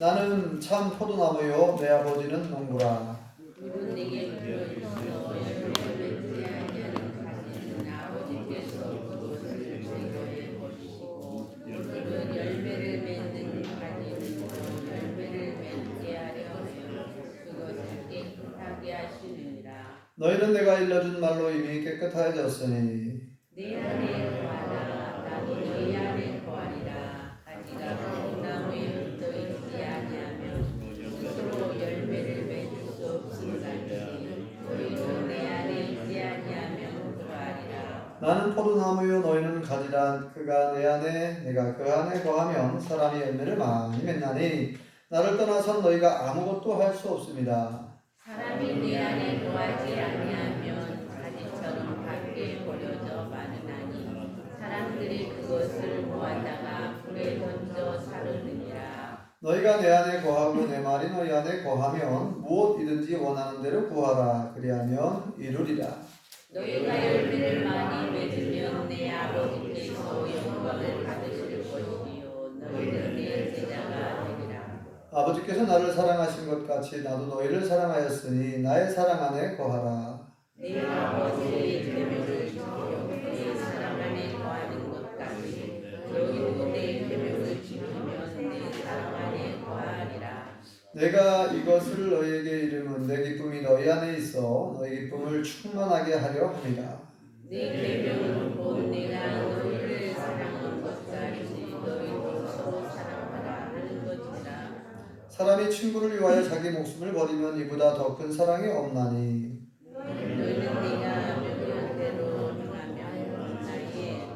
나는 참 포도나무요 내 아버지는 농부라. 이는 내게 들어있어 열매를 맺지 아니하는 가지는 아버지께서 그것을 제거해 버리시고 이는 열매를 맺는 가지는 열매를 맺게 하려 하여 그것을 깨끗하게 하시느니라. 너희는 내가 일러준 말로 이미 깨끗하여졌으니 내 안에 거하라 나도 너희 안에 거하리라. 가지가 포도나무에 붙어 있지 아니하면 스스로 열매를 맺을 수 없음같이 너희도 내 안에 있지 아니하면 그러하리라. 나는 포도나무요 너희는 가지라. 그가 내 안에 내가 그 안에 거하면 사람이 열매를 많이 맺나니 나를 떠나선 너희가 아무것도 할 수 없습니다. 사람이 내 안에 거하지 아니하면 가지처럼 밖에 버려져 마르나니 사람들이 그것을 모아다가 불에 던져 사르느니라. 너희가 내 안에 거하고 내 말이 너희 안에 거하면 무엇이든지 원하는 대로 구하라. 그리하면 이루리라. 너희가 열매를 많이 맺으면 내 아버지께서 영광을 받으실 것이요 너희는 내 제자가 되리라. 아버지께서 나를 사랑하신 것 같이 나도 너희를 사랑하였으니 나의 사랑 안에 거하라. 내 아버지의 계명을 지키며 내 사랑 안에 거하는 것 같이 너희도 내 계명을 지키면 내 사랑 안에 거하리라. 내가 이것을 너희에게 이름은 내 기쁨이 너희 안에 있어 너희 기쁨을 충만하게 하려 합니다. 내 계명은 곧 내가 너희를 사랑한 것 같이 너희도 서로 사랑하라 하는 것이라. 사람이 친구를 위하여 자기 목숨을 버리면 이보다 더 큰 사랑이 없나니. 너희는 내가 명령대로 행하면 나의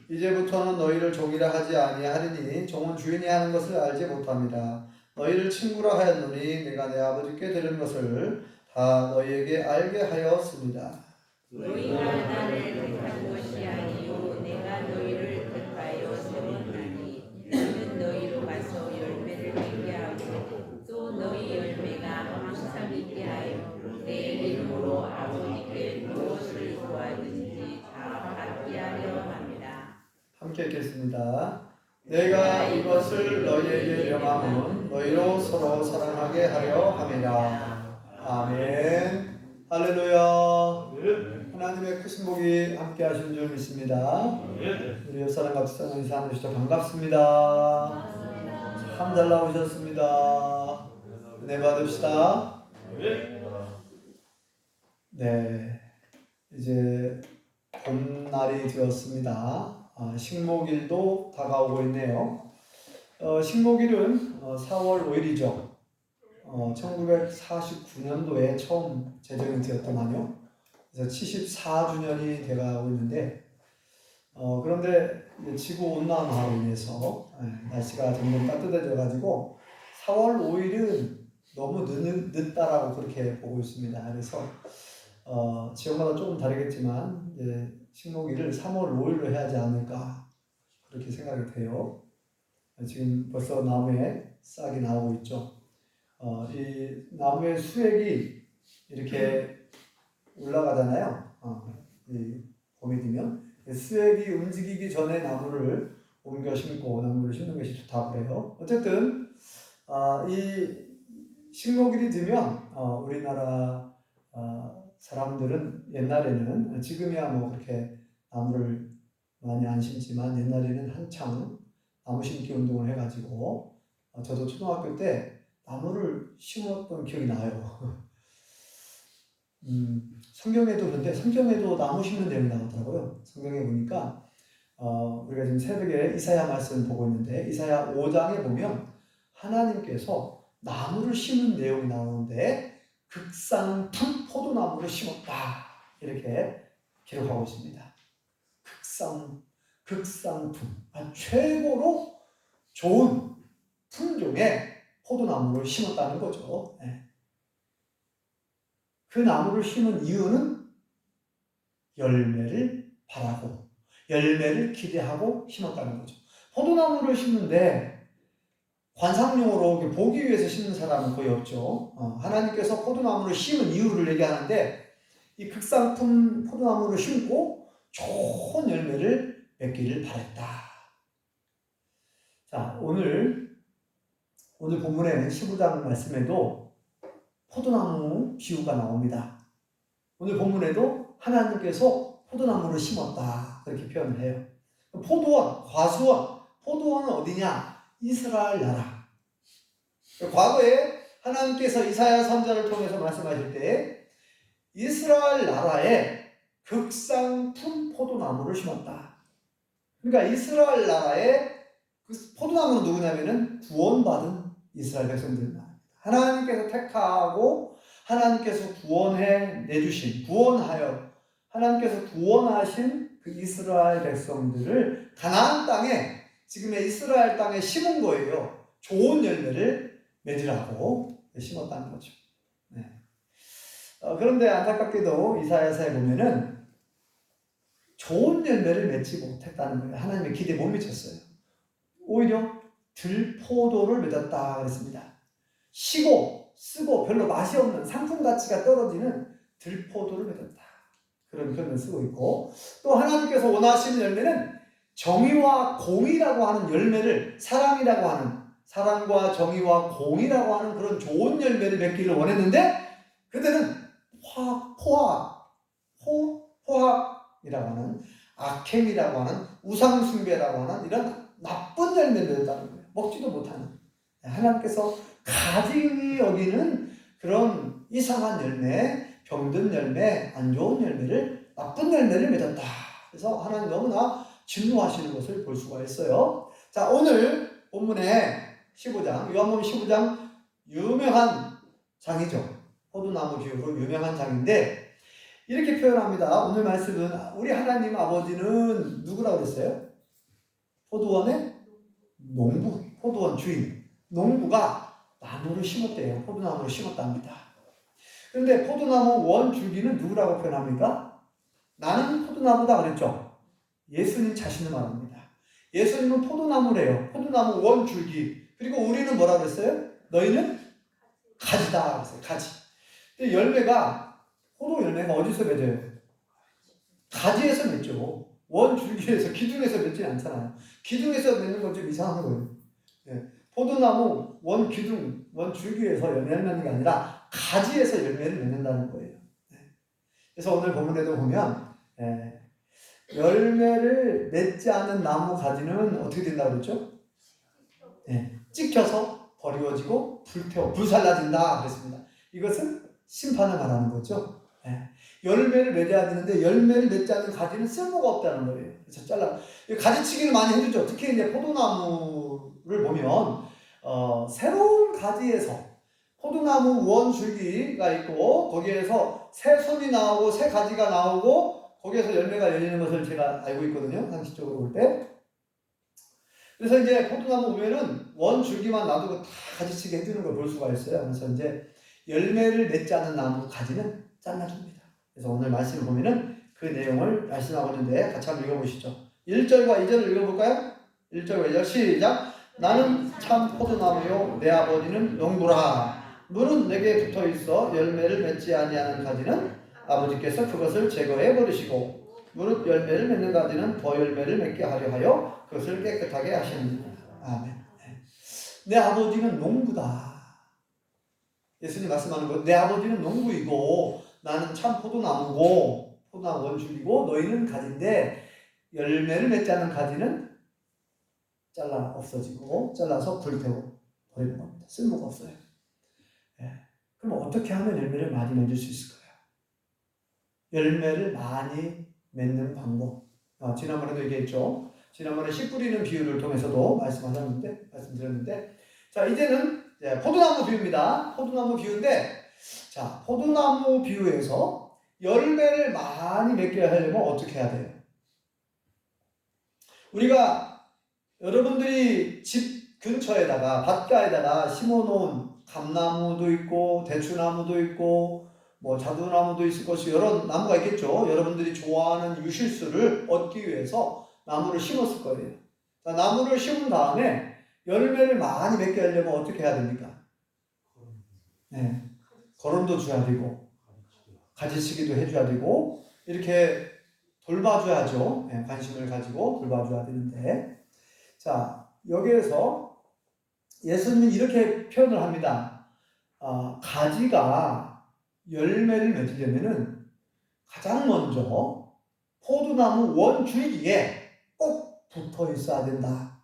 이제부터는 너희를 종이라 하지 아니하리니 종은 주인이 하는 것을 알지 못합니다. 너희를 친구라 하였노니 내가 내 아버지께 들은 것을 다 너희에게 알게 하였습니다. 너희가 나를 택한 것이 아니요 내가 너희를 택하여 세웠나니 너희는 너희로 가서 열매를 맺게 하고 또 너희 열매가 항상 있게 하여 내 이름으로 아버지께 무엇을 구하든지 다 받게 하려 합니다. 함께 읽겠습니다. 내가 이것을 너희에게 명함은 너희로 서로 사랑하게 하려 함이라. 아멘. 할렐루야. 하나님의 크신 복이 함께 하시는 줄 믿습니다. 우리 옆사람 같은 인사 나누시죠. 반갑습니다. 참 잘 나오셨습니다. 은혜 받읍시다. 네, 이제 봄날이 되었습니다. 식목일도 다가오고 있네요. 식목일은 4월 5일이죠. 1949년도에 처음 제정이 되었더만요. 그래서 74주년이 돼가고 있는데, 그런데 지구 온난화로 인해서 날씨가 점점 따뜻해져가지고 4월 5일은 너무 늦다라고 그렇게 보고 있습니다. 그래서 지역마다 조금 다르겠지만 이제 식목일을 3월 5일로 해야 하지 않을까 그렇게 생각이 돼요. 지금 벌써 나무에 싹이 나오고 있죠. 이 나무의 수액이 이렇게 올라가잖아요. 이 봄이 되면 수액이 움직이기 전에 나무를 옮겨 심고 나무를 심는 것이 좋다고 그래요. 어쨌든 이 식목일이 되면 우리나라 사람들은 옛날에는 지금이야 뭐 그렇게 나무를 많이 안 심지만 옛날에는 한창 나무 심기 운동을 해가지고 저도 초등학교 때 나무를 심었던 기억이 나요. 성경에도 그런데 성경에도 나무 심는 내용이 나오더라고요. 성경에 보니까 우리가 지금 새벽에 이사야 말씀 보고 있는데 이사야 5장에 보면 하나님께서 나무를 심는 내용이 나오는데 극상품 포도나무를 심었다 이렇게 기록하고 있습니다. 극상품 최고로 좋은 품종의 포도나무를 심었다는 거죠. 그 나무를 심은 이유는 열매를 바라고 열매를 기대하고 심었다는 거죠. 포도나무를 심는데 관상용으로 보기 위해서 심는 사람은 거의 없죠. 하나님께서 포도나무를 심은 이유를 얘기하는데 이 극상품 포도나무를 심고 좋은 열매를 맺기를 바랬다. 자, 오늘 오늘 본문에 15장 말씀에도 포도나무 비유가 나옵니다. 오늘 본문에도 하나님께서 포도나무를 심었다 그렇게 표현을 해요. 포도원, 과수원, 포도원은 어디냐? 이스라엘 나라. 과거에 하나님께서 이사야 선지자를 통해서 말씀하실 때 이스라엘 나라에 극상품 포도나무를 심었다. 그러니까 이스라엘 나라에 그 포도나무는 누구냐면은 구원받은 이스라엘 백성들입니다. 하나님께서 택하고 하나님께서 구원해 내주신, 구원하여 하나님께서 구원하신 그 이스라엘 백성들을 가나안 땅에, 지금의 이스라엘 땅에 심은 거예요. 좋은 열매를 맺으라고 심었다는 거죠. 네. 그런데 안타깝게도 이사야서에 보면은 좋은 열매를 맺지 못했다는 거예요. 하나님의 기대에 못 미쳤어요. 오히려 들포도를 맺었다 그랬습니다. 시고 쓰고 별로 맛이 없는, 상품 가치가 떨어지는 들포도를 맺었다. 그런 표현을 쓰고 있고, 또 하나님께서 원하시는 열매는 정의와 공의라고 하는 열매를, 사랑이라고 하는, 사랑과 정의와 공의라고 하는 그런 좋은 열매를 맺기를 원했는데 그들은 포악이라고 하는, 악행이라고 하는, 우상숭배라고 하는 이런 나쁜 열매를 맺었다는 거예요. 먹지도 못하는, 하나님께서 가증히 여기는 그런 이상한 열매, 병든 열매, 안 좋은 열매를, 나쁜 열매를 맺었다. 그래서 하나님 너무나 진노하시는 것을 볼 수가 있어요. 자, 오늘 본문에 15장, 요한복음 15장 유명한 장이죠. 포도나무 비유로 유명한 장인데 이렇게 표현합니다. 오늘 말씀은 우리 하나님 아버지는 누구라고 그랬어요? 포도원의 농부, 포도원 주인, 농부가 나무를 심었대요. 포도나무를 심었답니다. 그런데 포도나무 원 줄기는 누구라고 표현합니까? 나는 포도나무다 그랬죠. 예수님 자신을 말합니다. 예수님은 포도나무래요. 포도나무 원 줄기. 그리고 우리는 뭐라고 그랬어요? 너희는 가지다 그랬어요. 가지. 근데 열매가, 포도 열매가 어디서 맺어요? 가지에서 맺죠. 원 줄기에서, 기둥에서 맺지 않잖아요. 기둥에서 맺는 건 좀 이상한 거예요. 네. 포도나무 원 기둥, 원 줄기에서 열매를 맺는 게 아니라 가지에서 열매를 맺는다는 거예요. 네. 그래서 오늘 본문에도 보면 열매를 맺지 않는 나무 가지는 어떻게 된다고 그랬죠? 네. 찍혀서 버리워지고 불살라진다 그랬습니다. 이것은 심판을 말하는 거죠. 네. 열매를 맺어야 되는데 열매를 맺지 않는 가지는 쓸모가 없다는 거예요. 그래서 잘라. 가지치기를 많이 해주죠. 특히 이제 포도나무를 보면 새로운 가지에서 포도나무 원 줄기가 있고 거기에서 새 손이 나오고 새 가지가 나오고 거기에서 열매가 열리는 것을 제가 알고 있거든요. 상식적으로 볼 때. 그래서 이제 포도나무 보면은 원 줄기만 놔두고 다 가지치기 해주는 걸 볼 수가 있어요. 그래서 이제 열매를 맺지 않는 나무 가지는 잘라줍니다. 그래서 오늘 말씀을 보면은 그 내용을 말씀하고 있는데 같이 한번 읽어보시죠. 1절과 2절을 읽어볼까요? 1절과 2절 시작. 나는 참 포도나무요 내 아버지는 농부라. 물은 내게 붙어있어 열매를 맺지 아니하는 가지는 아버지께서 그것을 제거해 버리시고 무릇 열매를 맺는 가지는 더 열매를 맺게 하려 하여 그것을 깨끗하게 하시느니라. 아멘. 내 아버지는 농부다. 예수님 말씀하는 거, 내 아버지는 농부이고 나는 참 포도나무고 포도나무 원줄이고 너희는 가지인데 열매를 맺지 않는 가지는 잘라 없어지고 잘라서 불태워 버리는 겁니다. 쓸모가 없어요. 그럼 어떻게 하면 열매를 많이 맺을 수 있을까요? 열매를 많이 맺는 방법. 지난번에도 얘기했죠. 지난번에 씨 뿌리는 비유를 통해서도 말씀드렸는데, 자, 이제는 포도나무 비유입니다. 포도나무 비유인데, 자, 포도나무 비유에서 열매를 많이 맺게 하려면 어떻게 해야 돼요? 우리가 여러분들이 집 근처에다가, 밭가에다가 심어놓은 감나무도 있고, 대추나무도 있고, 뭐 자두나무도 있을 것이 여러 나무가 있겠죠. 여러분들이 좋아하는 유실수를 얻기 위해서 나무를 심었을 거예요. 자, 나무를 심은 다음에 열매를 많이 맺게 하려면 어떻게 해야 됩니까? 네. 거름도 줘야 되고 가지치기도 해줘야 되고 이렇게 돌봐줘야죠. 네, 관심을 가지고 돌봐줘야 되는데 자 여기에서 예수님은 이렇게 표현을 합니다. 가지가 열매를 맺으려면은 가장 먼저 포도나무 원줄기에 꼭 붙어 있어야 된다.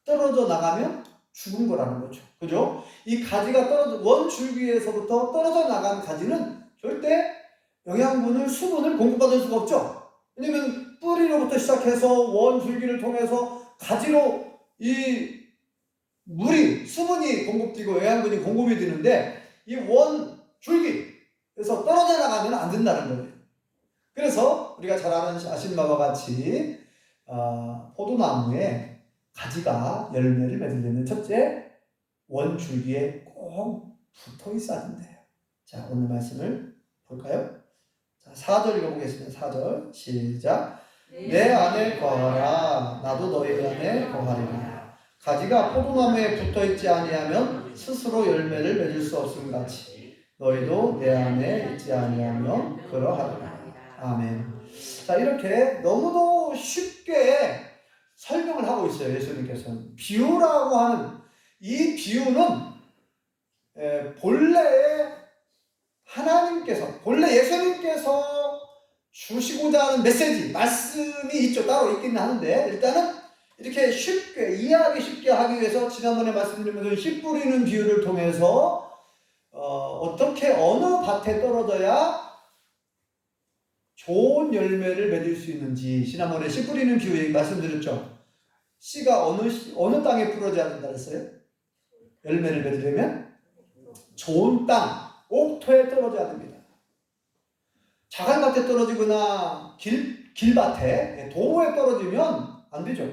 떨어져 나가면 죽은 거라는 거죠. 그죠? 이 가지가 원줄기에서부터 떨어져 나간 가지는 절대 영양분을, 수분을 공급받을 수가 없죠. 왜냐면 뿌리로부터 시작해서 원줄기를 통해서 가지로 이 물이, 수분이 공급되고 영양분이 공급이 되는데 이 원줄기에서 떨어져 나가면 안 된다는 거예요. 그래서 우리가 잘 아시는 바와 같이 포도나무에 가지가 열매를 맺으려면 첫째, 원줄기에 꼭 붙어 있어야 된대요. 자, 오늘 말씀을 볼까요? 자, 4절 읽어보겠습니다. 4절 시작. 내 안에 거하라 나도 너희 안에 거하리라. 가지가 포도나무에 붙어있지 아니하면 스스로 열매를 맺을 수 없음 같이 너희도 내 안에 있지 아니하면 그러하리라. 아멘. 자, 이렇게 너무도 쉽게 설명을 하고 있어요. 예수님께서는 비유라고 하는 이 비유는 본래 예수님께서 주시고자 하는 메시지, 말씀이 있죠. 따로 있기는 하는데 일단은 이렇게 쉽게 이해하기 쉽게 하기 위해서 지난번에 말씀드린 씨 뿌리는 비유를 통해서 어떻게 어느 밭에 떨어져야 좋은 열매를 맺을 수 있는지 지난번에 씨 뿌리는 비유 말씀드렸죠. 씨가 어느 땅에 뿌려져야 된다 그랬어요? 열매를 맺으려면 좋은 땅, 옥토에 떨어져야 됩니다. 자갈밭에 떨어지거나 길밭에, 도로에 떨어지면 안 되죠.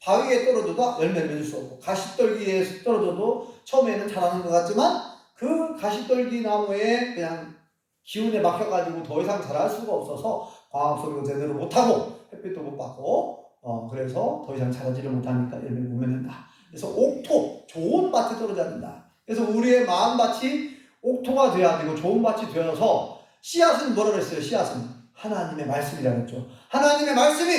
바위에 떨어져도 열매를 맺을 수 없고, 가시떨기에 떨어져도 처음에는 자라는 것 같지만 그 가시떨기 나무에 그냥 기운에 막혀가지고 더 이상 자랄 수가 없어서 광합성도 제대로 못하고 햇빛도 못 받고 그래서 더 이상 자라지를 못하니까 열매를 못 맺는다. 그래서 옥토, 좋은 밭에 떨어져야 된다. 그래서 우리의 마음밭이 옥토가 돼야 되고 좋은 밭이 되어서 씨앗은 뭐라 그랬어요? 씨앗은 하나님의 말씀이라고 했죠. 하나님의 말씀이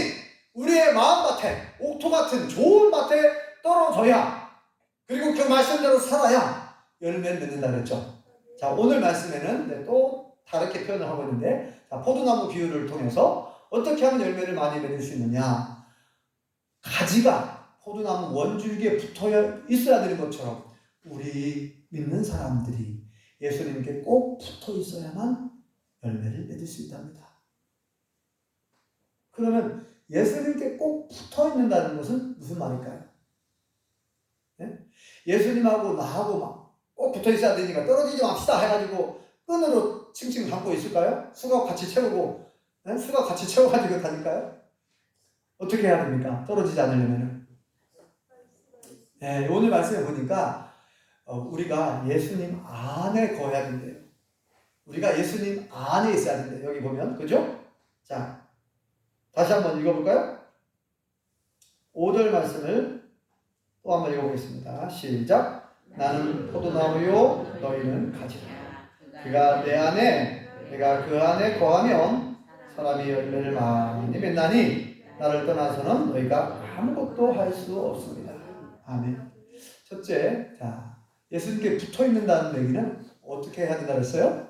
우리의 마음밭에 옥토 같은 좋은 밭에 떨어져야 그리고 그 말씀대로 살아야 열매를 맺는다 그랬죠. 자, 오늘 말씀에는 또 다르게 표현을 하고 있는데 자, 포도나무 비유를 통해서 어떻게 하면 열매를 많이 맺을 수 있느냐. 가지가 포도나무 원줄기에 붙어 있어야 되는 것처럼 우리 믿는 사람들이 예수님께 꼭 붙어 있어야만 열매를 맺을 수 있답니다. 그러면 예수님께 꼭 붙어 있는다는 것은 무슨 말일까요? 네? 예수님하고 나하고 막 꼭 붙어 있어야 되니까 떨어지지 맙시다 해가지고 끈으로 칭칭 감고 있을까요? 수갑 같이 채우고 수갑 같이 채워가지고 다닐까요? 어떻게 해야 됩니까? 떨어지지 않으려면 오늘 말씀에 보니까 우리가 예수님 안에 거해야 된대요. 우리가 예수님 안에 있어야 된대요. 여기 보면 그죠? 자, 다시 한번 읽어볼까요? 5절 말씀을 또 한번 읽어보겠습니다. 시작. 나는 포도나무요 너희는 가지라. 그가 내 안에 내가 그 안에 거하면 사람이 열매를 많이 맺나니 나를 떠나서는 너희가 아무것도 할 수 없습니다. 아멘. 첫째, 자, 예수님께 붙어 있는다는 얘기는 어떻게 해야 된다 그랬어요?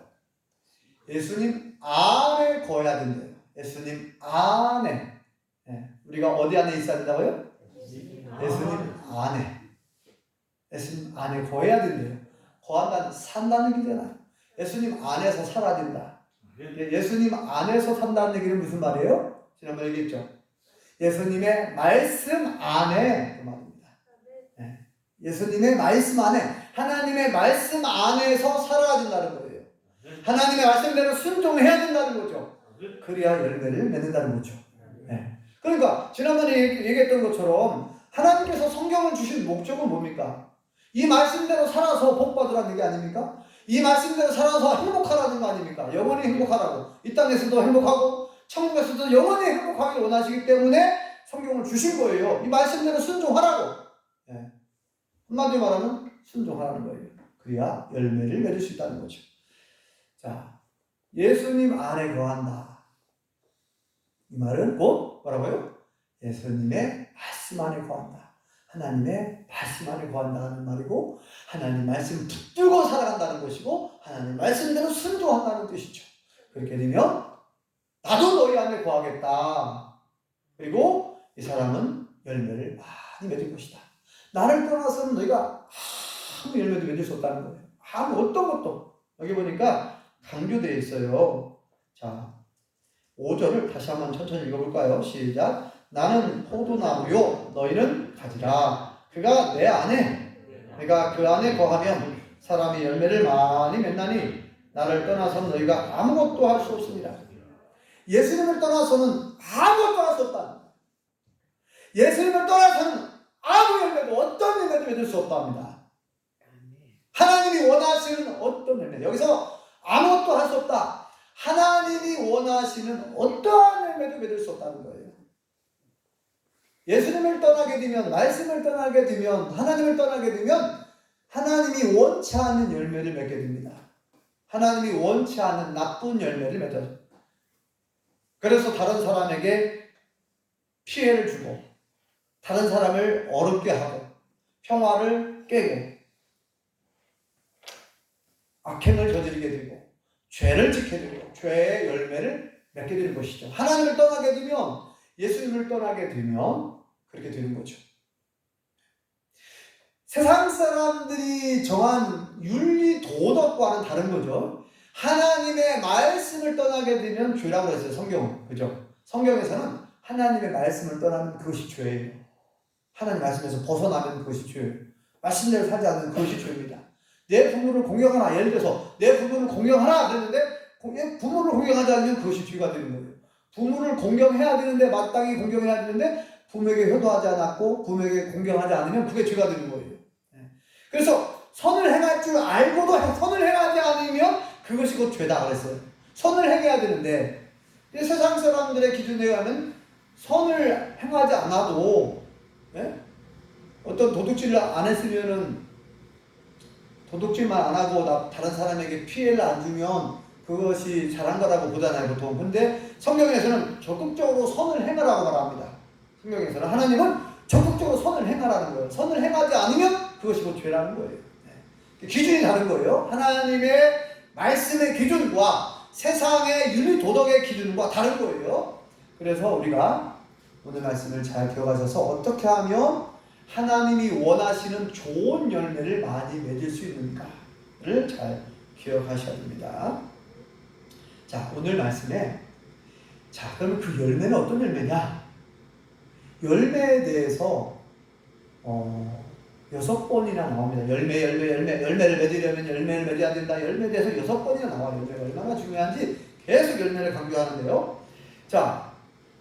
예수님 안에 거해야 된대요. 예수님 안에. 우리가 어디 안에 있어야 된다고요? 예수님 안에. 예수님 안에 거해야 된대요. 거한다는 산다는 얘기잖아요. 예수님 안에서 살아야 된다. 예수님 안에서 산다는 얘기는 무슨 말이에요? 지난번에 얘기했죠. 예수님의 말씀 안에 그 말입니다. 예수님의 말씀 안에 하나님의 말씀 안에서 살아야 된다는 거예요. 하나님의 말씀대로 순종해야 된다는 거죠. 그래야 열매를 맺는다는 거죠. 그러니까 지난번에 얘기했던 것처럼 하나님께서 성경을 주신 목적은 뭡니까? 이 말씀대로 살아서 복 받으라는 얘기 아닙니까? 이 말씀대로 살아서 행복하라는 거 아닙니까? 영원히 행복하라고. 이 땅에서도 행복하고 천국에서도 영원히 행복하길 원하시기 때문에 성경을 주신 거예요. 이 말씀대로 순종하라고. 한마디로 말하면 순종하라는 거예요. 그래야 열매를 맺을 수 있다는 거죠. 자, 예수님 안에 거한다. 이 말은 곧 뭐라고요? 예수님의 말씀 안에 거한다. 하나님의 말씀 안에 거한다는 말이고, 하나님 말씀 붙들고 살아간다는 것이고, 하나님 말씀대로 순종한다는 뜻이죠. 그렇게 되면 나도 너희 안에 거하겠다. 그리고 이 사람은 열매를 많이 맺을 것이다. 나를 떠나서는 너희가 아무 열매도 맺을 수 없다는 거예요. 아무 어떤 것도. 여기 보니까 강조되어 있어요. 자, 5절을 다시 한번 천천히 읽어볼까요? 시작. 나는 포도나무요 너희는 가지라. 그가 내 안에 내가 그 안에 거하면 사람이 열매를 많이 맺나니 나를 떠나서는 너희가 아무것도 할 수 없습니다. 예수님을 떠나서는 아무것도 할 수 없다. 예수님을 떠나서는 아무 열매도 어떤 열매도 맺을 수 없답니다. 하나님이 원하시는 어떤 열매, 여기서 아무것도 할 수 없다. 하나님이 원하시는 어떠한 열매도 맺을 수 없다는 거예요. 예수님을 떠나게 되면, 말씀을 떠나게 되면, 하나님을 떠나게 되면 하나님이 원치 않는 열매를 맺게 됩니다. 하나님이 원치 않는 나쁜 열매를 맺어요. 그래서 다른 사람에게 피해를 주고, 다른 사람을 어렵게 하고, 평화를 깨고, 악행을 저지르게 되고, 죄를 짓게 되고, 죄의 열매를 맺게 되는 것이죠. 하나님을 떠나게 되면, 예수님을 떠나게 되면 그렇게 되는 거죠. 세상 사람들이 정한 윤리 도덕과는 다른 거죠. 하나님의 말씀을 떠나게 되면 죄라고 했어요. 성경은. 그죠? 성경에서는 하나님의 말씀을 떠나면 그것이 죄예요. 하나님 말씀에서 벗어나면 그것이 죄예요. 말씀대로 살지 않는 그것이 죄입니다. 내 부모를 공경하라. 예를 들어서 내 부모를 공경하라 그랬는데 부모를 공경하지 않으면 그것이 죄가 되는 거예요. 부모를 공경해야 되는데, 마땅히 공경해야 되는데 부모에게 효도하지 않았고 부모에게 공경하지 않으면 그게 죄가 되는 거예요. 그래서 선을 행할 줄 알고도 선을 행하지 않으면 그것이 곧 죄다 그랬어요. 선을 행해야 되는데, 세상 사람들의 기준에 의하면 선을 행하지 않아도, 어떤 도둑질을 안 했으면은, 도둑질만 안 하고 다른 사람에게 피해를 안 주면 그것이 잘한 거라고 보잖아요, 보통. 근데 성경에서는 적극적으로 선을 행하라고 말합니다. 성경에서는 하나님은 적극적으로 선을 행하라는 거예요. 선을 행하지 않으면 그것이 곧 죄라는 거예요. 기준이 다른 거예요. 하나님의 말씀의 기준과 세상의 윤리 도덕의 기준과 다른 거예요. 그래서 우리가 오늘 말씀을 잘 기억하셔서 어떻게 하면 하나님이 원하시는 좋은 열매를 많이 맺을 수 있는가를 잘 기억하셔야 됩니다. 자, 오늘 말씀에, 자, 그럼 그 열매는 어떤 열매냐? 열매에 대해서 6번이나 나옵니다. 열매를 맺으려면 열매를 맺어야 된다. 열매에 대해서 6번이나 나와요. 열매가 얼마나 중요한지 계속 열매를 강조하는데요. 자,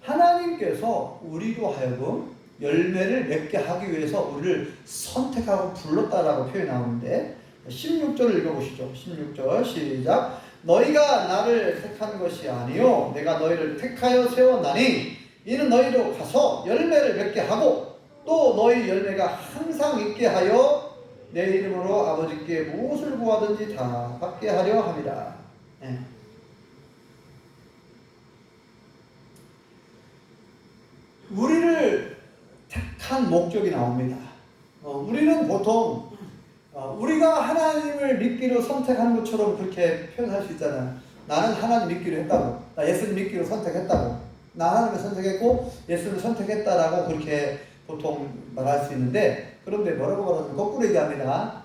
하나님께서 우리로 하여금 열매를 맺게 하기 위해서 우리를 선택하고 불렀다라고 표현이 나오는데, 16절을 읽어보시죠. 16절 시작. 너희가 나를 택한 것이 아니요 내가 너희를 택하여 세웠나니 이는 너희로 가서 열매를 맺게 하고 또 너희 열매가 항상 있게 하여 내 이름으로 아버지께 무엇을 구하든지 다 받게 하려 함이라. 우리를 택한 목적이 나옵니다. 우리는 보통 우리가 하나님을 믿기로 선택한 것처럼 그렇게 표현할 수 있잖아요. 나는 하나님 믿기로 했다고, 나 예수님 믿기로 선택했다고, 나 하나님을 선택했고 예수를 선택했다라고 그렇게 보통 말할 수 있는데, 그런데 뭐라고 말하면 거꾸로 얘기합니다.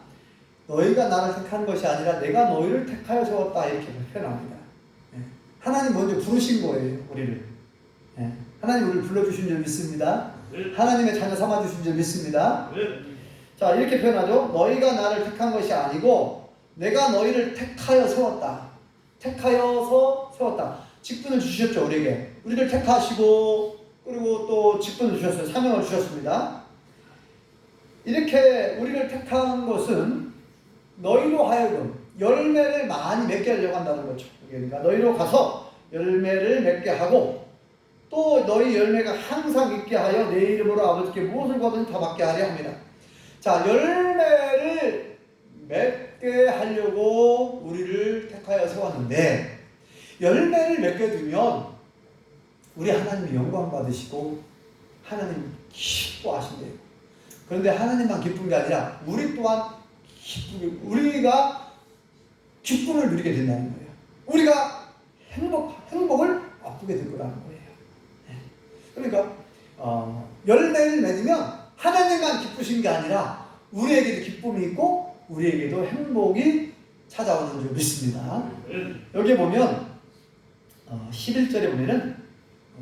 너희가 나를 택한 것이 아니라 내가 너희를 택하여 세웠다, 이렇게 표현합니다. 하나님 먼저 부르신 거예요, 우리를. 하나님 우리를 불러주신 줄 믿습니다. 하나님의 자녀 삼아주신 줄 믿습니다. 자, 이렇게 표현하죠. 너희가 나를 택한 것이 아니고 내가 너희를 택하여 세웠다. 택하여서 세웠다. 직분을 주셨죠, 우리에게. 우리를 택하시고 그리고 또 직분을 주셨어요. 사명을 주셨습니다. 이렇게 우리를 택한 것은 너희로 하여금 열매를 많이 맺게 하려고 한다는 거죠. 그러니까 너희로 가서 열매를 맺게 하고 또 너희 열매가 항상 있게 하여 내 이름으로 아버지께 무엇을 구하든지 다 받게 하려 합니다. 자, 열매를 맺게 하려고 우리를 택하여 세웠는데, 열매를 맺게 되면 우리 하나님이 영광 받으시고 하나님 기뻐하신대요. 그런데 하나님만 기쁜 게 아니라 우리 또한 우리가 기쁨을 누리게 된다는 거예요. 우리가 행복을 맛보게 될 거라는 거예요. 그러니까 열매를 맺으면 하나님만 기쁘신 게 아니라 우리에게도 기쁨이 있고 우리에게도 행복이 찾아오는 줄 믿습니다. 여기 보면 11절에 보면은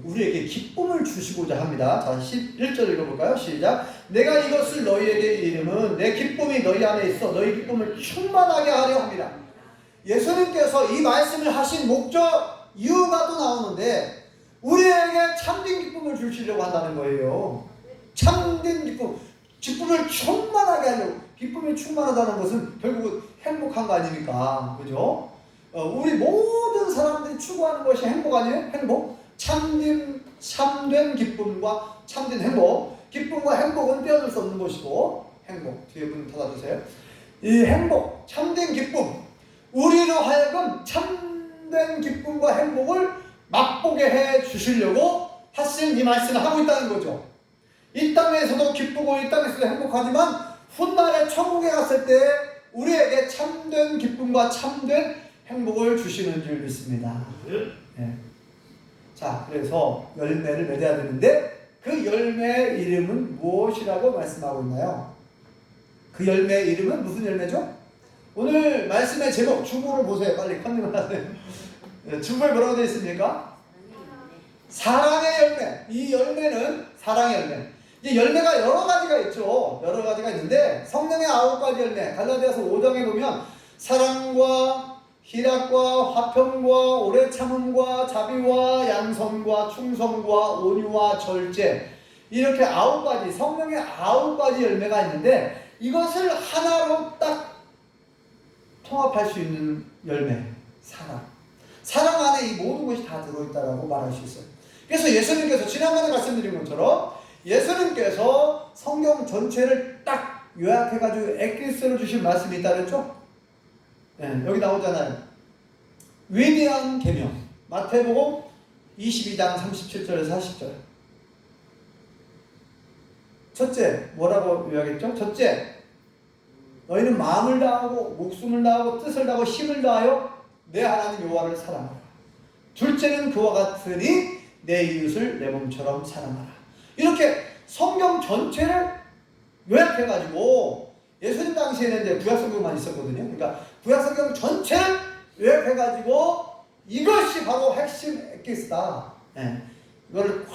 우리에게 기쁨을 주시고자 합니다. 자, 11절 읽어볼까요? 시작. 내가 이것을 너희에게 이름은 내 기쁨이 너희 안에 있어 너희 기쁨을 충만하게 하려 합니다. 예수님께서 이 말씀을 하신 목적, 이유가 또 나오는데 우리에게 참된 기쁨을 주시려고 한다는 거예요. 참된 기쁨을 충만하게 하려고. 기쁨이 충만하다는 것은 결국은 행복한 거 아닙니까? 그죠? 우리 모든 사람들이 추구하는 것이 행복 아니에요? 행복? 참된 기쁨과 참된 행복. 기쁨과 행복은 떼어줄 수 없는 것이고, 행복. 뒤에 분 닫아주세요. 이 행복, 참된 기쁨. 우리로 하여금 참된 기쁨과 행복을 맛보게 해 주시려고 하신 이 말씀을 하고 있다는 거죠. 이 땅에서도 기쁘고 이 땅에서도 행복하지만 훗날에 천국에 갔을 때 우리에게 참된 기쁨과 참된 행복을 주시는 줄 믿습니다. 네. 자, 그래서 열매를 맺어야 되는데 그 열매의 이름은 무엇이라고 말씀하고 있나요? 그 열매의 이름은 무슨 열매죠? 오늘 말씀의 제목, 주보를 보세요. 빨리 컨닝을 하세요. 주보에 뭐라고 되어 있습니까? 사랑의 열매. 이 열매는 사랑의 열매. 이제 열매가 여러 가지가 있죠. 여러 가지가 있는데 성령의 9가지 열매. 갈라디아서 5장에 보면 사랑과 희락과 화평과 오래 참음과 자비와 양선과 충성과 온유와 절제, 이렇게 9가지 성령의 9가지 열매가 있는데 이것을 하나로 딱 통합할 수 있는 열매, 사랑. 사랑 안에 이 모든 것이 다 들어있다라고 말할 수 있어요. 그래서 예수님께서 지난번에 말씀드린 것처럼 예수님께서 성경 전체를 딱 요약해가지고 엑기스로 주신 말씀이 있다 그랬죠? 네, 여기 나오잖아요. 위대한 계명. 마태복음 22장 37절에서 40절. 첫째, 뭐라고 요약했죠? 첫째, 너희는 마음을 다하고 목숨을 다하고 뜻을 다하고 힘을 다하여 내 하나님 여호와를 사랑하라. 둘째는 그와 같으니 내 이웃을 내 몸처럼 사랑하라. 이렇게 성경 전체를 요약해가지고 예수님 당시에는 이제 구약성경만 있었거든요. 그러니까 구약성경 전체를 요약해가지고 이것이 바로 핵심 엑기스다. 네. 이거를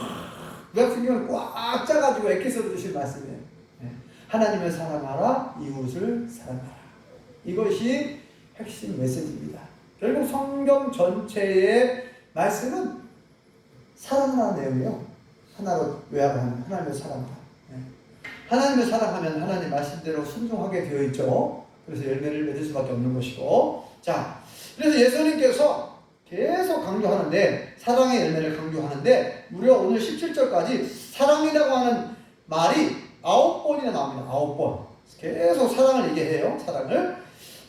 구약성경을 꽉 짜가지고 엑기스로 주신 말씀이에요. 네. 하나님을 사랑하라, 이웃을 사랑하라. 이것이 핵심 메시지입니다. 결국 성경 전체의 말씀은 사랑하라는 내용이에요. 하나로 요약하면 하나님을 사랑하라. 네. 하나님을 사랑하면 하나님 말씀대로 순종하게 되어 있죠. 그래서 열매를 맺을 수밖에 없는 것이고. 자, 그래서 예수님께서 계속 강조하는데, 사랑의 열매를 강조하는데, 무려 오늘 17절까지 사랑이라고 하는 말이 9번이나 나옵니다. 9번. 계속 사랑을 얘기해요. 사랑을.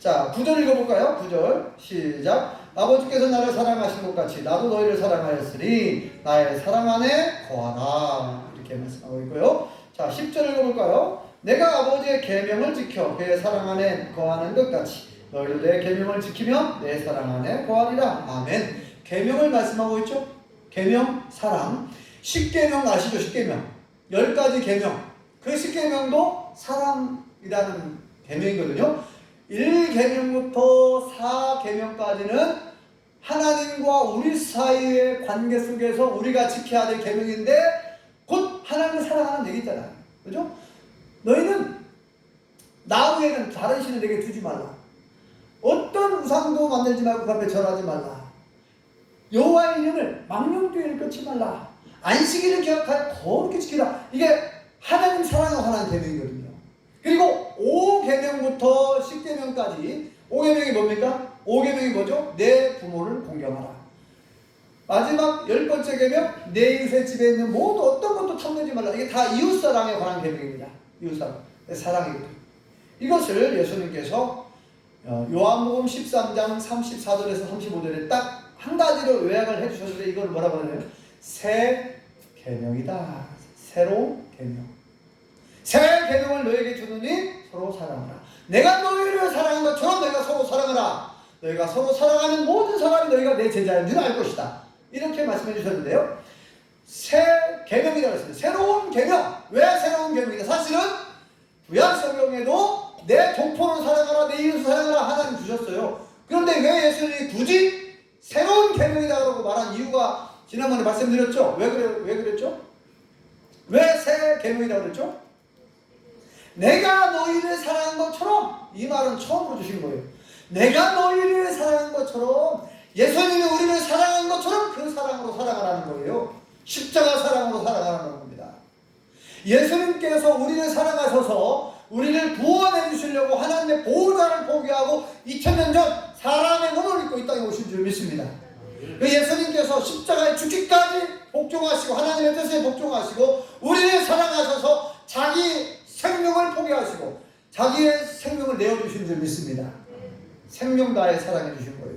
자, 9절 읽어볼까요? 9절. 시작. 아버지께서 나를 사랑하신 것 같이 나도 너희를 사랑하였으니 나의 사랑 안에 거하라. 이렇게 말씀하고 있고요. 자, 10절 읽어볼까요? 내가 아버지의 계명을 지켜 그의 사랑 안에 거하는 것 같이 너희도 내 계명을 지키면 내 사랑 안에 거하리라. 아멘. 계명을 말씀하고 있죠? 계명, 사랑. 10계명 아시죠? 10계명. 10가지 계명. 그 10계명도 사랑이라는 계명이거든요. 1계명부터 4계명까지는 하나님과 우리 사이의 관계 속에서 우리가 지켜야 될 계명인데 곧 하나님을 사랑하는 얘기잖아요. 그죠? 너희는 나 외에는 다른 신을 내게 두지 말라. 어떤 우상도 만들지 말고 그 앞에 절하지 말라. 여호와의 이름을 망령되이 일컫지 말라. 안식일을 기억하여 거룩히 지키라. 이게 하나님 사랑을 하는 계명이거든요. 그리고 5계명부터 10계명까지 5계명이 뭡니까? 5계명이 뭐죠? 내 부모를 공경하라. 마지막 10번째 계명, 내 이웃의 집에 있는 모든 어떤 것도 탐내지 말라. 이게 다 이웃사랑에 관한 계명입니다. 이웃사랑, 사랑이거든요. 이것을 예수님께서 요한복음 13장 34절에서 35절에 딱 한 가지로 요약을 해주셨는데 이걸 뭐라고 하나요? 새 계명이다. 새로운 계명. 새 계명을 너에게 주노니 서로 사랑하라. 내가 너희를 사랑한 것처럼 너희가 서로 사랑하라. 너희가 서로 사랑하는 모든 사람이 너희가 내 제자인 줄 알 것이다. 이렇게 말씀해 주셨는데요. 새 계명이라고 했습니다. 새로운 계명. 왜 새로운 계명이냐? 사실은 구약 성경에도 내 동포를 사랑하라, 내 이웃을 사랑하라 하나님 주셨어요. 그런데 왜 예수님이 굳이 새로운 계명이라고 말한 이유가 지난번에 말씀드렸죠. 왜 그랬죠? 왜 새 계명이라고 그랬죠? 내가 너희를 사랑한 것처럼, 이 말은 처음으로 주신 거예요. 내가 너희를 사랑한 것처럼, 예수님이 우리를 사랑한 것처럼 그 사랑으로 사랑하라는 거예요. 십자가 사랑으로 사랑하라는 겁니다. 예수님께서 우리를 사랑하셔서 우리를 구원해 주시려고 하나님의 보호자를 포기하고 2000년 전 사람의 몸을 입고 이 땅에 오신 줄 믿습니다. 예수님께서 십자가에 죽기까지 복종하시고 하나님의 뜻에 복종하시고 우리를 사랑하셔서 자기 생명을 포기하시고 자기의 생명을 내어주신 줄 믿습니다. 생명 다해 사랑해 주신 거예요.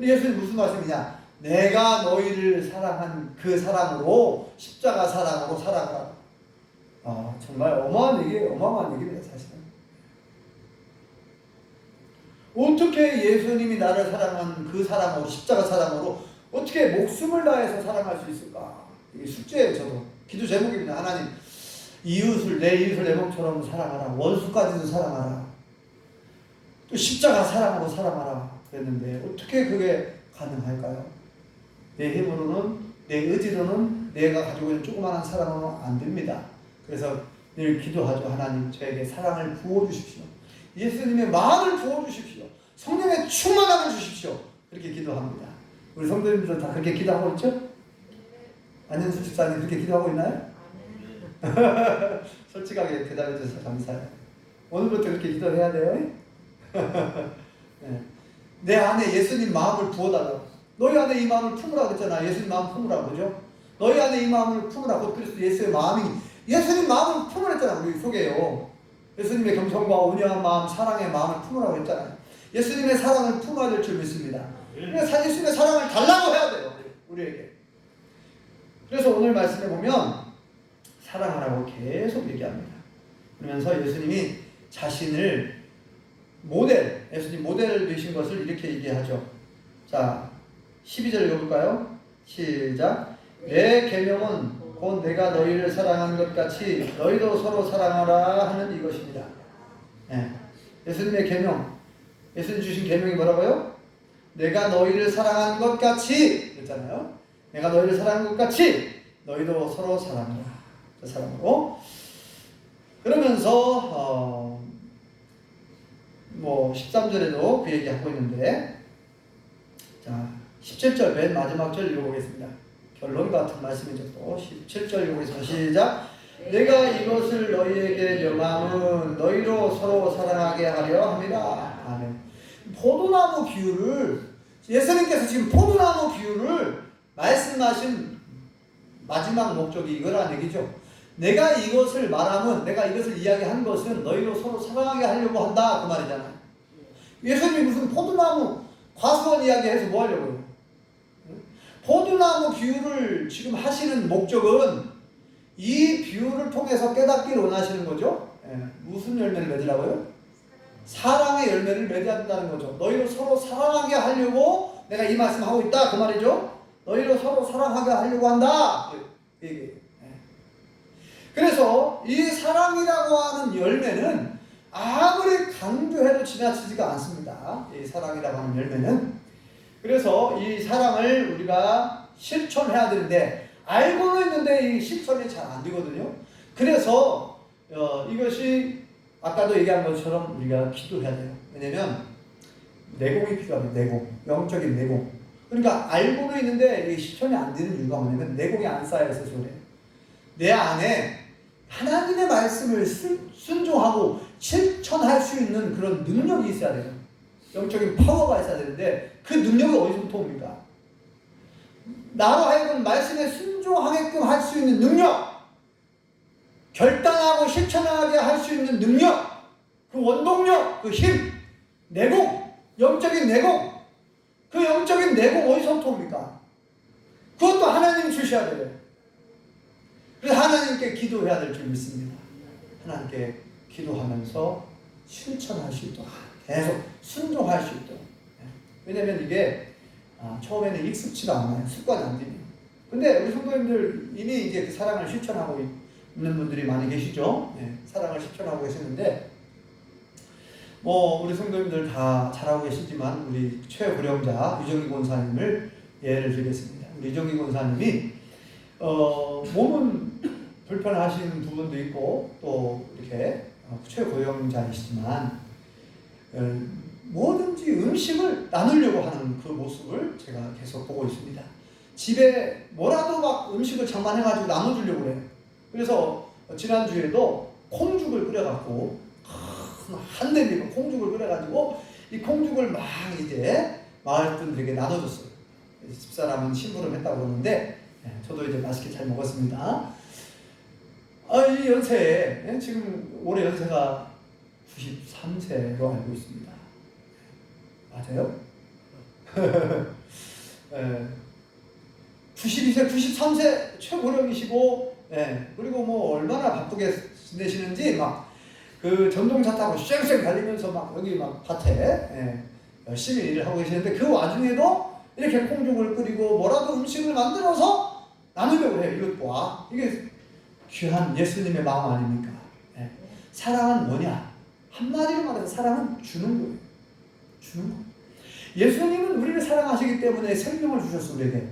예수님 무슨 말씀이냐? 내가 너희를 사랑한 그 사랑으로, 십자가 사랑으로 살아가라. 정말 어마어마한 얘기입니다, 사실은. 어떻게 예수님이 나를 사랑한 그 사랑으로, 십자가 사랑으로 어떻게 목숨을 다해서 사랑할 수 있을까? 이게 숙제예요, 저도. 기도 제목입니다. 하나님, 내 이웃을 내 몸처럼 사랑하라. 원수까지도 사랑하라. 또 십자가 사랑으로 사랑하라. 그랬는데 어떻게 그게 가능할까요? 내 힘으로는, 내 의지로는, 내가 가지고 있는 조그마한 사랑으로는 안 됩니다. 그래서 늘 기도하죠. 하나님, 저에게 사랑을 부어주십시오. 예수님의 마음을 부어주십시오. 성령의 충만함을 주십시오. 그렇게 기도합니다. 우리 성도님들 다 그렇게 기도하고 있죠? 안현수 집사님 그렇게 기도하고 있나요? 솔직하게 대답해 주셔서 감사해요. 오늘부터 그렇게 기도해야 돼요. 네. 내 안에 예수님 마음을 부어달라고. 너희 안에 이 마음을 품으라고 했잖아. 예수님 마음 품으라고, 그죠? 너희 안에 이 마음을 품으라고. 그래서 예수의 마음이, 예수님 마음을 품으랬잖아. 우리 속에요. 예수님의 겸손과 온유한 마음, 사랑의 마음을 품으라고 했잖아요. 예수님의 사랑을 품어야 될 줄 믿습니다. 그래서 예수님의 사랑을 달라고 해야 돼요. 우리에게. 그래서 오늘 말씀에 보면 사랑하라고 계속 얘기합니다. 그러면서 예수님이 자신을 예수님 모델 되신 것을 이렇게 얘기하죠. 자, 12절 읽어볼까요? 시작. 내 계명은 곧 내가 너희를 사랑한 것 같이 너희도 서로 사랑하라 하는 이것입니다. 네. 예수님의 계명, 예수님 주신 계명이 뭐라고요? 내가 너희를 사랑한 것 같이 그랬잖아요. 내가 너희를 사랑한 것 같이 너희도 서로 사랑하라. 그 사랑으로. 그러면서 13절에도 그 얘기하고 있는데, 자 17절 맨 마지막 절 읽어보겠습니다. 결론 같은 말씀이죠. 또 17절 읽어보겠습니다. 시작. 내가 이것을 너희에게 명함은 너희로 서로 사랑하게 하려 함이라. 아멘. 포도나무 비유를, 예수님께서 지금 포도나무 비유를 말씀하신 마지막 목적이 이거라는 얘기죠. 내가 이것을 말하면, 내가 이것을 이야기한 것은 너희로 서로 사랑하게 하려고 한다, 그 말이잖아요. 예수님이 무슨 포도나무 과수원 이야기해서 뭐 하려고요? 포도나무 비유를 지금 하시는 목적은 이 비유를 통해서 깨닫기를 원하시는 거죠. 무슨 열매를 맺으라고요? 사랑의 열매를 맺어야 한다는 거죠. 너희로 서로 사랑하게 하려고 내가 이 말씀하고 있다, 그 말이죠. 너희로 서로 사랑하게 하려고 한다, 그 얘기예요. 그래서 이 사랑이라고 하는 열매는 아무리 강조해도 지나치지가 않습니다. 이 사랑이라고 하는 열매는. 그래서 이 사랑을 우리가 실천해야 되는데, 알고는 있는데 이 실천이 잘 안 되거든요. 그래서 이것이 아까도 얘기한 것처럼 우리가 기도해야 돼요. 왜냐면 내공이 필요합니다. 내공, 영적인 내공. 그러니까 알고는 있는데 이 실천이 안 되는 이유가 뭐냐면 내공이 안 쌓여서 그래요. 내 안에 하나님의 말씀을 순종하고 실천할 수 있는 그런 능력이 있어야 돼요. 영적인 파워가 있어야 되는데 그 능력이 어디서부터 옵니까? 나로 하여금 말씀에 순종하게끔 할 수 있는 능력, 결단하고 실천하게 할 수 있는 능력, 그 원동력, 그 힘, 내공, 영적인 내공, 그 영적인 내공 어디서부터 옵니까? 그것도 하나님이 주셔야 돼요. 그래서 하나님께 기도해야 될 줄 믿습니다. 하나님께 기도하면서 실천할 수 있도록 계속 순종할 수 있도록. 왜냐면 이게 처음에는 익숙치가 않아요. 습관이 안 되면. 근데 우리 성도님들 이미 이제 그 사랑을 실천하고 있는 분들이 많이 계시죠. 사랑을 실천하고 계시는데 뭐 우리 성도님들 다 잘하고 계시지만 우리 최고령자 유정기 권사님을 예를 들겠습니다. 우리 유정기 권사님이 몸은 불편하신 부분도 있고 또 이렇게 최고령자이시지만 뭐든지 음식을 나누려고 하는 그 모습을 제가 계속 보고 있습니다. 집에 뭐라도 막 음식을 장만해가지고 나눠주려고 해요. 그래서 지난주에도 콩죽을 끓여갖고 한 냄비로 콩죽을 끓여가지고 이 콩죽을 막 이제 마을 분들에게 나눠줬어요. 집사람은 심부름했다고 그러는데 저도 이제 맛있게 잘 먹었습니다. 이 연세에 지금 올해 연세가 93세로 알고 있습니다. 맞아요? 92세, 93세 최고령이시고, 그리고 뭐 얼마나 바쁘게 지내시는지 막 그 전동차 타고 쌩쌩 달리면서 막 여기 막 밭에 열심히 일을 하고 계시는데 그 와중에도 이렇게 콩죽을 끓이고 뭐라도 음식을 만들어서 나누려고 해요. 이것과 이게 귀한 예수님의 마음 아닙니까? 사랑은 뭐냐? 한마디로 말해서 사랑은 주는 거예요. 주는 거. 예수님은 우리를 사랑하시기 때문에 생명을 주셨어. 우리에게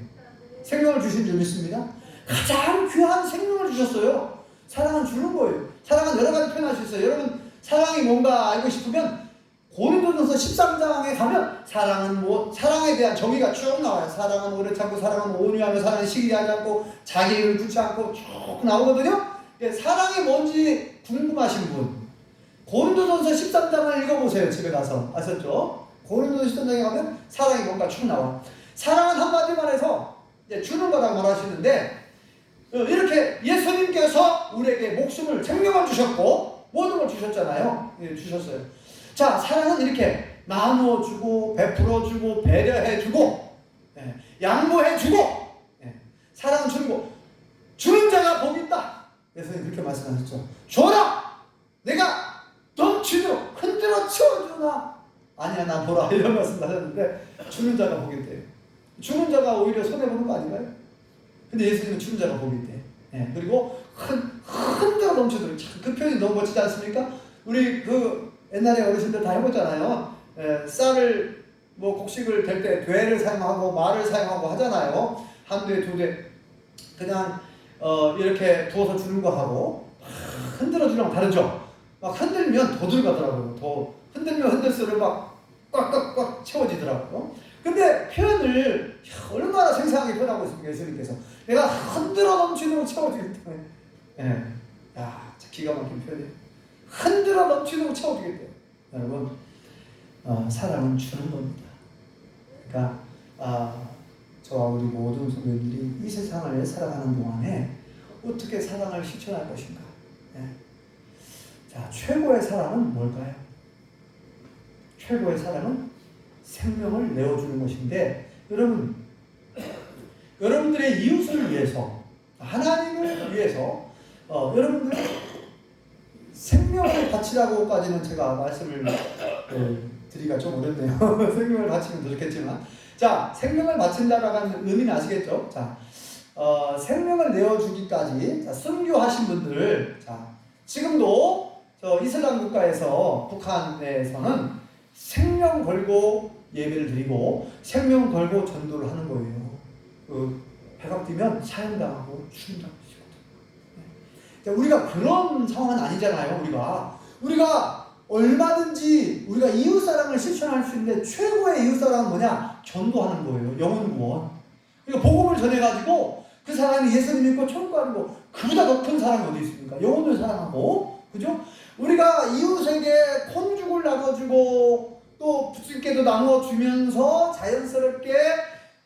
생명을 주신 줄 믿습니다. 가장 귀한 생명을 주셨어요. 사랑은 주는 거예요. 사랑은 여러 가지 표현할 수 있어요. 여러분 사랑이 뭔가 알고 싶으면 고린도전서 13장에 가면 사랑은 뭐 사랑에 대한 정의가 쭉 나와요. 사랑은 오래 참고 사랑은 온유하며 사랑은 시기하지 않고 자기를 굳지 않고 쭉 나오거든요. 사랑이 뭔지 궁금하신 분 고린도전서 13장을 읽어보세요. 집에 가서 아셨죠? 고린도전서 13장에 가면 사랑이 뭔가 쭉 나와. 사랑은 한마디 말해서 주는 거라고 말하시는데 이렇게 예수님께서 우리에게 목숨을 생명을 주셨고 모든 걸 주셨잖아요. 주셨어요. 자, 사랑은 이렇게 나누어주고 베풀어주고 배려해주고 양보해주고 사랑은 주는 거. 주는 자가 복이 있다. 예수님 그렇게 말씀하셨죠. 줘라! 내가 넘치도록 흔들어 치워주나? 아니야 나 보라 이런 말씀하셨는데 주는 자가 복이 있대요. 주는 자가 오히려 손해보는 거 아닌가요? 근데 예수님은 주는 자가 복이 있대. 그리고 흔들어 넘치도록 그 표현이 너무 멋지지 않습니까? 우리 그 옛날에 어르신들 다 해보잖아요. 쌀을 뭐 곡식을 댈 때 되를 사용하고 말을 사용하고 하잖아요. 한 대, 두 대. 그냥 이렇게 부어서 주는 거 하고 흔들어 주는 거 다르죠. 막 흔들면 더 들어가더라고요. 더 흔들면 흔들수록 막 꽉꽉꽉 채워지더라고요. 근데 표현을 얼마나 생생하게 표현하고 있습니까? 예수님께서 내가 흔들어 넘치도록 채워주겠다. 야, 기가 막힌 표현이에요. 흔들어 넘치도록 채워주겠다. 여러분, 사랑은 주는 겁니다. 그러니까 저와 우리 모든 성도들이 이 세상을 살아가는 동안에 어떻게 사랑을 실천할 것인가? 자, 최고의 사랑은 뭘까요? 최고의 사랑은 생명을 내어주는 것인데, 여러분들의 이웃을 위해서, 하나님을 위해서, 여러분들 생명을 바치라고까지는 제가 말씀을 드리기가 좀 어렵네요. 생명을 바치면 더 좋겠지만, 자, 생명을 바친다라는 의미는 아시겠죠? 자, 생명을 내어주기까지, 자, 순교하신 분들, 자, 지금도 저 이슬람 국가에서, 북한에서는 생명 걸고 예배를 드리고 생명 걸고 전도를 하는 거예요. 배가 뛰면 사형당하고 죽는다고 하시거든요. 우리가 그런 상황은 아니잖아요. 우리가 얼마든지 우리가 이웃사랑을 실천할 수 있는데 최고의 이웃사랑은 뭐냐? 전도하는 거예요. 영혼구원. 그러니까 복음을 전해가지고 그 사람이 예수님 믿고 천국 가는 거 그보다 더 큰 사랑이 어디 있습니까? 영혼을 사랑하고, 그죠? 우리가 이웃에게 콩죽을 나눠주고 또 부친께도 나눠주면서 자연스럽게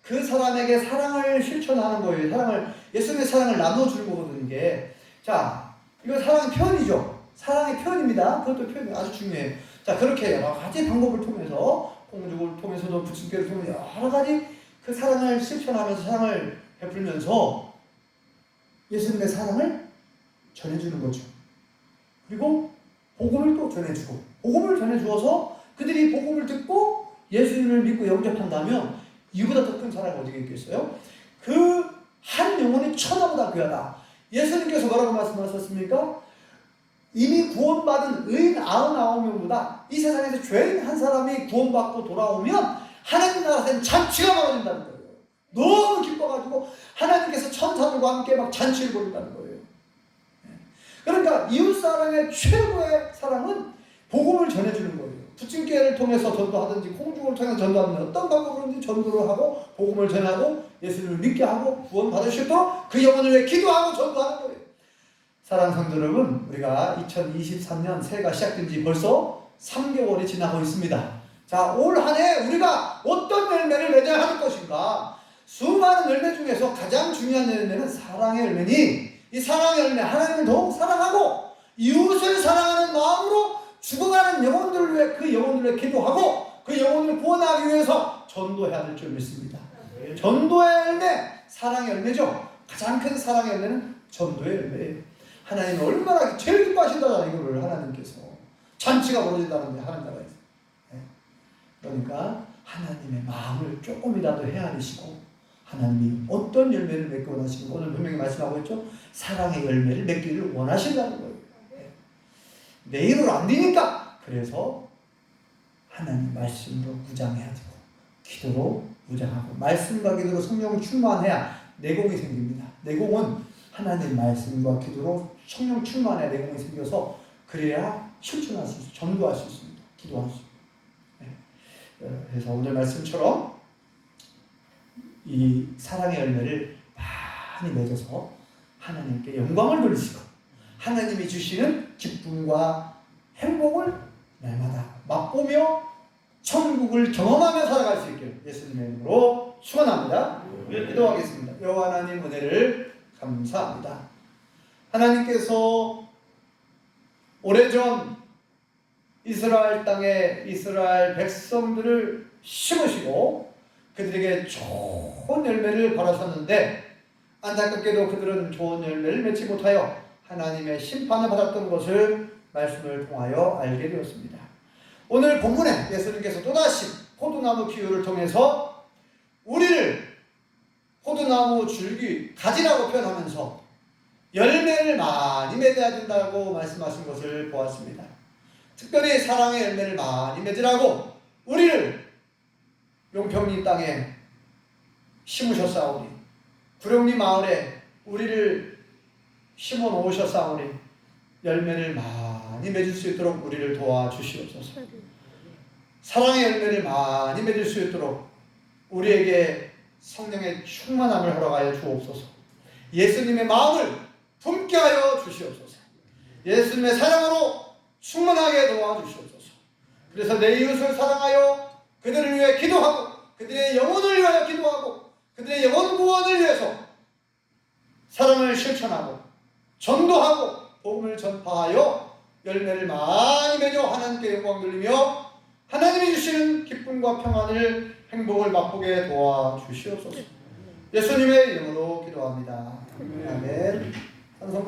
그 사람에게 사랑을 실천하는 거예요. 예수님의 사랑을 나눠주는 거거든요, 이게. 자, 이거 사랑의 표현이죠. 사랑의 표현입니다. 그것도 표현이 아주 중요해요. 자, 그렇게 여러 가지 방법을 통해서, 콩죽을 통해서도 부친께를 통해서 여러 가지 그 사랑을 실천하면서 사랑을 베풀면서 예수님의 사랑을 전해주는 거죠. 그리고 복음을 또 전해주고, 복음을 전해주어서 그들이 복음을 듣고 예수님을 믿고 영접한다면 이보다 더 큰 사랑이 어디 있겠어요? 그 한 영혼이 천하보다 귀하다. 예수님께서 뭐라고 말씀하셨습니까? 이미 구원받은 의인 99명보다 이 세상에서 죄인 한 사람이 구원받고 돌아오면 하나님 나라에는 잔치가 벌어진다는 거예요. 너무 기뻐가지고 하나님께서 천사들과 함께 막 잔치를 벌인다는 거예요. 그러니까 이웃사랑의 최고의 사랑은 복음을 전해주는 거예요. 부침개를 통해서 전도하든지 콩죽을 통해서 전도하든지 어떤 방법으로든지 전도를 하고 복음을 전하고 예수님을 믿게 하고 구원 받을 수 있도록 그 영혼을 위해 기도하고 전도하는 거예요. 사랑하는 성도 여러분, 우리가 2023년 새해가 시작된 지 벌써 3개월이 지나고 있습니다. 자, 올 한 해 우리가 어떤 열매를 맺어야 할 것인가? 수많은 열매 중에서 가장 중요한 열매는 사랑의 열매니, 이 사랑의 열매, 하나님을 더욱 사랑하고 이웃을 사랑하는 마음으로 죽어가는 영혼들을 위해, 그 영혼들을 위해 기도하고 그 영혼을 구원하기 위해서 전도해야 될 줄 믿습니다. 전도의 열매, 사랑의 열매죠. 가장 큰 사랑의 열매는 전도의 열매예요. 하나님이 얼마나 제일 기뻐하신다, 이거를 하나님께서. 잔치가 벌어진다는데, 하나님 나라에서. 그러니까 하나님의 마음을 조금이라도 헤아리시고 하나님이 어떤 열매를 맺기 원하시고, 오늘 분명히 말씀하고 있죠. 사랑의 열매를 맺기를 원하신다는 거예요. 내 힘으로 안 되니까. 그래서 하나님 말씀으로 무장해야 되고, 기도로 무장하고, 말씀과 기도로 성령 충만해야 내공이 생깁니다. 내공은 하나님 말씀과 기도로 성령 충만해야 내공이 생겨서 그래야 실천할 수 있습니다. 전도할 수 있습니다. 기도할 수 있습니다. 그래서 오늘 말씀처럼 이 사랑의 열매를 많이 맺어서 하나님께 영광을 돌리시고 하나님이 주시는 기쁨과 행복을 날마다 맛보며 천국을 경험하며 살아갈 수 있기를 예수님의 이름으로 축원합니다. 기도하겠습니다. 여호와 하나님 은혜를 감사합니다. 하나님께서 오래전 이스라엘 땅에 이스라엘 백성들을 심으시고 그들에게 좋은 열매를 바라셨는데 안타깝게도 그들은 좋은 열매를 맺지 못하여 하나님의 심판을 받았던 것을 말씀을 통하여 알게 되었습니다. 오늘 본문에 예수님께서 또다시 포도나무 비유를 통해서 우리를 포도나무 줄기, 가지라고 표현하면서 열매를 많이 맺어야 된다고 말씀하신 것을 보았습니다. 특별히 사랑의 열매를 많이 맺으라고 우리를 용평리 땅에 심으셨사오니, 구룡리 마을에 우리를 심어 놓으셨사오니 열매를 많이 맺을 수 있도록 우리를 도와주시옵소서. 사랑의 열매를 많이 맺을 수 있도록 우리에게 성령의 충만함을 허락하여 주옵소서. 예수님의 마음을 품게 하여 주시옵소서. 예수님의 사랑으로 충만하게 도와주시옵소서. 그래서 내 이웃을 사랑하여 그들을 위해 기도하고 그들의 영혼을 위하여 기도하고 그들의 영혼 구원을 위해서 사랑을 실천하고 전도하고 복음을 전파하여 열매를 많이 맺어 하나님께 영광 돌리며 하나님이 주시는 기쁨과 평안을, 행복을 맛보게 도와주시옵소서. 예수님의 이름으로 기도합니다. 아멘.